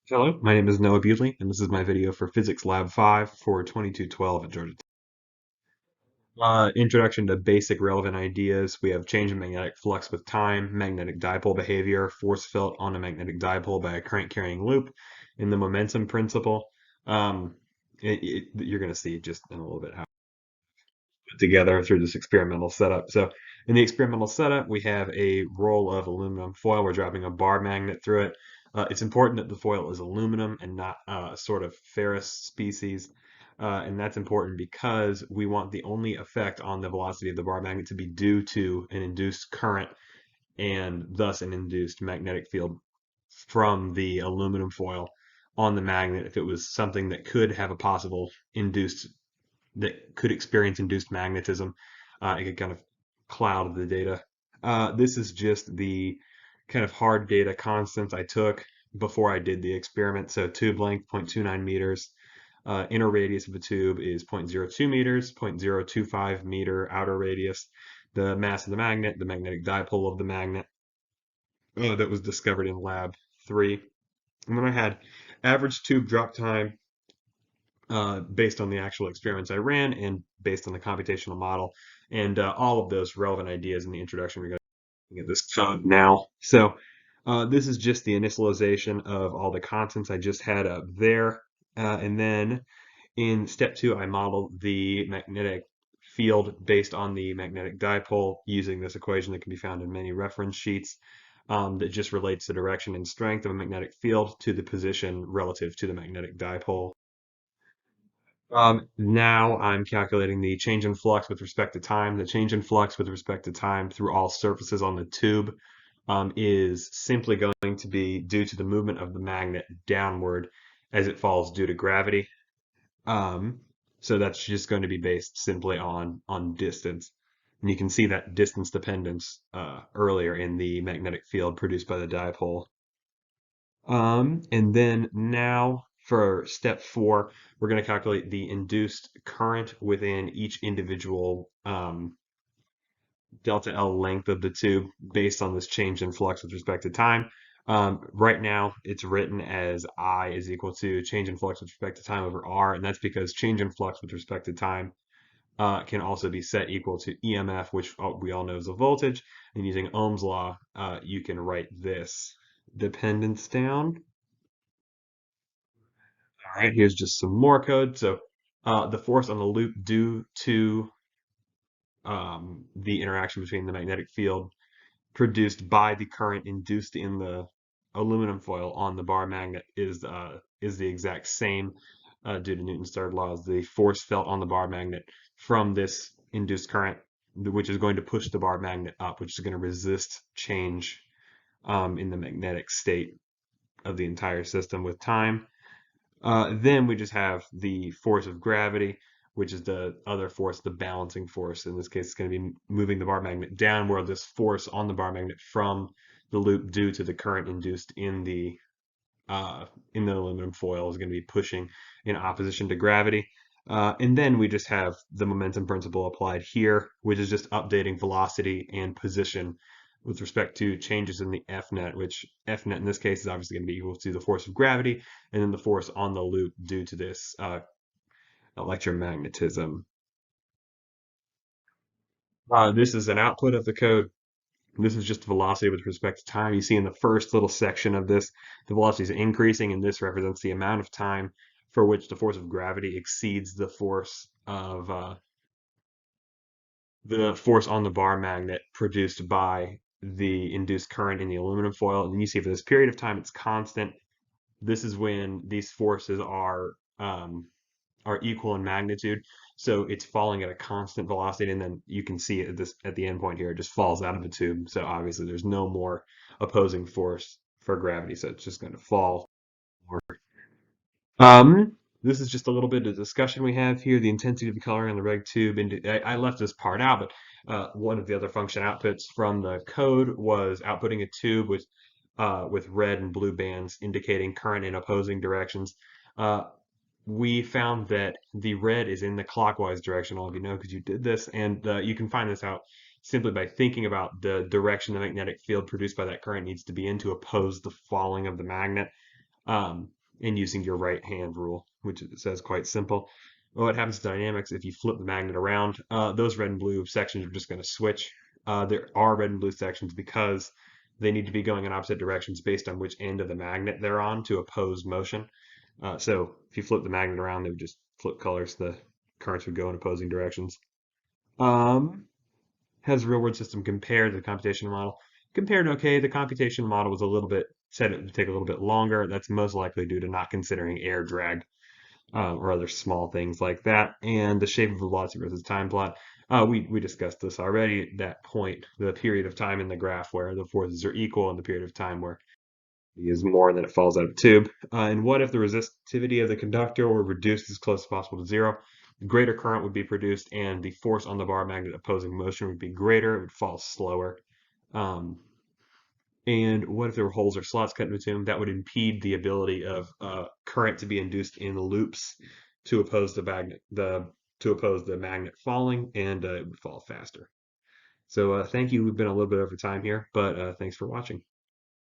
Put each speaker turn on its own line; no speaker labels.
Hello, my name is Noah Bewley, and this is my video for Physics Lab 5 for 2212 at Georgia Tech. Introduction to basic relevant ideas. We have change in magnetic flux with time, magnetic dipole behavior, force felt on a magnetic dipole by a current carrying loop, and the momentum principle. Um, you're going to see just in a little bit how it's put together through this experimental setup. So in the experimental setup, we have a roll of aluminum foil. We're dropping a bar magnet through it. It's important that the foil is aluminum and not sort of ferrous species. And that's important because we want the only effect on the velocity of the bar magnet to be due to an induced current and thus an induced magnetic field from the aluminum foil on the magnet. If it was something that could have a possible induced, that could experience induced magnetism, it could kind of cloud the data. This is just the kind of hard data constants I took before I did the experiment. So tube length 0.29 meters, inner radius of the tube is 0.02 meters, 0.025 meter outer radius, the mass of the magnet, the magnetic dipole of the magnet that was discovered in lab 3. And then I had average tube drop time based on the actual experiments I ran and based on the computational model, and all of those relevant ideas in the introduction. We're going to get this code now. So this is just the initialization of all the constants I just had up there. And then in step 2, I modeled the magnetic field based on the magnetic dipole using this equation that can be found in many reference sheets that just relates the direction and strength of a magnetic field to the position relative to the magnetic dipole. Now I'm calculating the change in flux with respect to time. The change in flux with respect to time through all surfaces on the tube is simply going to be due to the movement of the magnet downward as it falls due to gravity. Um, so that's just going to be based simply on distance. And you can see that distance dependence earlier in the magnetic field produced by the dipole. And then now for step 4, we're going to calculate the induced current within each individual delta L length of the tube based on this change in flux with respect to time. Right now, it's written as I is equal to change in flux with respect to time over R, and that's because change in flux with respect to time can also be set equal to EMF, which we all know is a voltage. And using Ohm's law, you can write this dependence down. All right, here's just some more code. So the force on the loop due to the interaction between the magnetic field produced by the current induced in the aluminum foil on the bar magnet is the exact same due to Newton's third law as the force felt on the bar magnet from this induced current, which is going to push the bar magnet up, which is going to resist change in the magnetic state of the entire system with time. Then we just have the force of gravity, which is the other force, the balancing force. In this case, it's going to be moving the bar magnet down, where this force on the bar magnet from the loop due to the current induced in the aluminum foil is going to be pushing in opposition to gravity. And then we just have the momentum principle applied here, which is just updating velocity and position with respect to changes in the F net, which F net in this case is obviously going to be equal to the force of gravity and then the force on the loop due to this electromagnetism. This is an output of the code. This is just velocity with respect to time. You see in the first little section of this, the velocity is increasing, and this represents the amount of time for which the force of gravity exceeds the force on the bar magnet produced by the induced current in the aluminum foil. And you see for this period of time, it's constant. This is when these forces are equal in magnitude. So it's falling at a constant velocity, and then you can see at the end point here, it just falls out of the tube. So obviously there's no more opposing force for gravity, so it's just going to fall. This is just a little bit of discussion we have here. The intensity of the coloring on the reg tube. And I left this part out, but one of the other function outputs from the code was outputting a tube with red and blue bands indicating current in opposing directions. We found that the red is in the clockwise direction, all of you know because you did this, and you can find this out simply by thinking about the direction the magnetic field produced by that current needs to be in to oppose the falling of the magnet. and using your right hand rule, which it says quite simple. What happens to dynamics if you flip the magnet around? Those red and blue sections are just going to switch. There are red and blue sections because they need to be going in opposite directions based on which end of the magnet they're on to oppose motion. So if you flip the magnet around, they would just flip colors. The currents would go in opposing directions. Um, has the real world system compared to the computational model? Compared, okay, the computational model was a little bit, said it would take a little bit longer. That's most likely due to not considering air drag or other small things like that. And the shape of velocity versus time plot. We discussed this already at that point, the period of time in the graph where the forces are equal and the period of time where E is more and then it falls out of the tube. And what if the resistivity of the conductor were reduced as close as possible to zero? Greater current would be produced and the force on the bar magnet opposing motion would be greater. It would fall slower. Um, and what if there were holes or slots cut in the tube? That would impede the ability of current to be induced in loops to oppose the magnet falling, and it would fall faster. So thank you. We've been a little bit over time here, but thanks for watching.